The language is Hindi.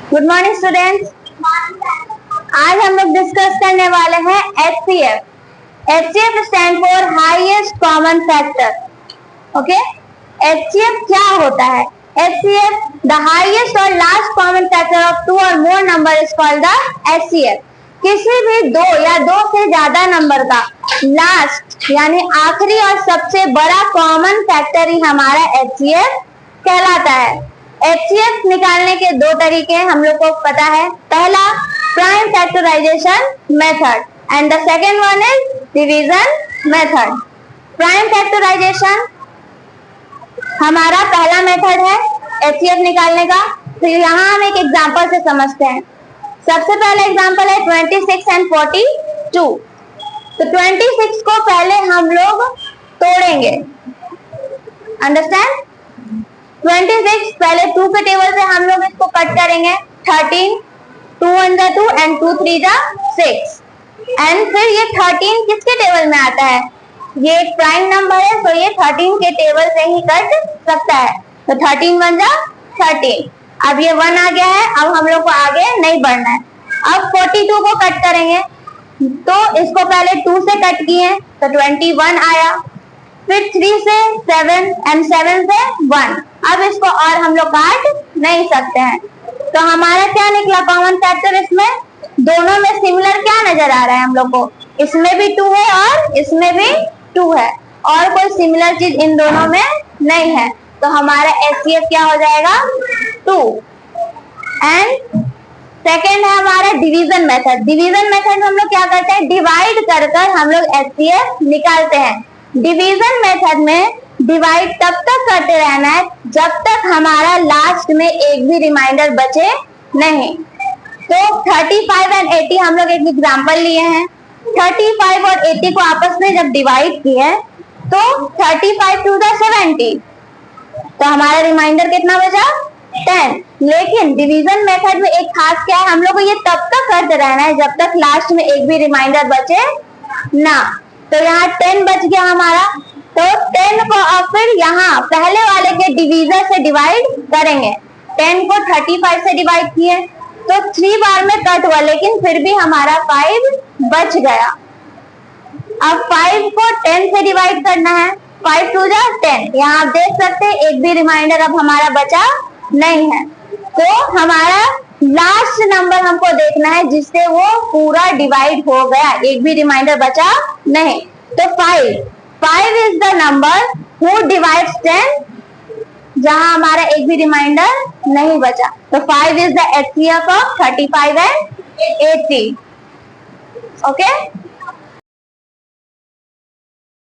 Good morning students. आज हम लोग डिस्कस करने वाले हैं HCF। HCF stand for highest common factor. Okay, HCF क्या होता है? HCF द हाईएस्ट और last common factor of two और more number is called the HCF। किसी भी दो या दो से ज्यादा नंबर का लास्ट यानी आखिरी और सबसे बड़ा कॉमन फैक्टर ही हमारा HCF कहलाता है। HCF निकालने के दो तरीके हम लोग को पता है। पहला prime factorisation method and the second one is division method. Prime factorisation हमारा पहला मेथड है HCF निकालने का। फिर यहाँ हम एक एग्जांपल से समझते हैं। सबसे पहला एग्जांपल है 26 एंड 42। तो 26 को पहले हम लोग तोड़ेंगे। अंडरस्टैंड? 26 पहले 2 के टेबल से हम लोग इसको कट करेंगे। 13, 2 1 जा 2 एंड 2 3 जा 6। एंड फिर ये 13 किसके टेबल में आता है? ये एक प्राइम नंबर है, तो ये 13 के टेबल से ही कट सकता है। तो 13 1 जा 13। अब ये 1 आ गया है, अब हम लोग को आगे नहीं बढ़ना है। अब 42 को कट करेंगे, तो इसको पहले 2 से कट किए तो 21 आया। फिर 3 से 7 एंड 7 से 1। अब इसको और हम लोग काट नहीं सकते हैं। तो हमारा क्या निकला कॉमन फैक्टर? इसमें दोनों में सिमिलर क्या नजर आ रहा है हम लोग को? इसमें भी 2 है और इसमें भी 2 है, और कोई सिमिलर चीज इन दोनों में नहीं है। तो हमारा HCF क्या हो जाएगा? 2। एंड सेकेंड है हमारा डिवीजन मेथड। डिवीजन मेथड में हम लोग क्या करते हैं? डिवाइड कर कर हम लोग HCF निकालते हैं। डिवीजन मेथड में डिवाइड तब तक करते रहना है जब तक हमारा लास्ट में एक भी रिमाइंडर बचे नहीं। तो 35 एंड 80 हम लोग एक एग्जांपल लिए हैं। 35 और 80 को आपस में जब डिवाइड किए तो 35 टू द 70, तो हमारा रिमाइंडर कितना बचा? 10। लेकिन डिवीजन मेथड में एक खास क्या है, हम लोग को ये तब तक करते रहना है जब तक लास्ट में एक भी रिमाइंडर बचे ना। तो यहाँ 10 बच गया हमारा, तो 10 को अब फिर यहाँ पहले वाले के डिवीजर से डिवाइड करेंगे। 10 को 35 से डिवाइड किए तो 3 बार में कट हुआ, लेकिन फिर भी हमारा 5 बच गया। अब 5 को 10 से डिवाइड करना है। 5 2 जा 10। यहाँ आप देख सकते हैं एक भी रिमाइंडर अब हमारा बचा नहीं है। तो हमारा लास्ट नंबर हमको देखना है जिससे वो पूरा डिवाइड हो गया, एक भी रिमाइंडर बचा नहीं। तो 5 is the number who divides 10, जहां हमारा एक भी रिमाइंडर नहीं बचा। तो 5 is the HCF of 35 and 80। Okay,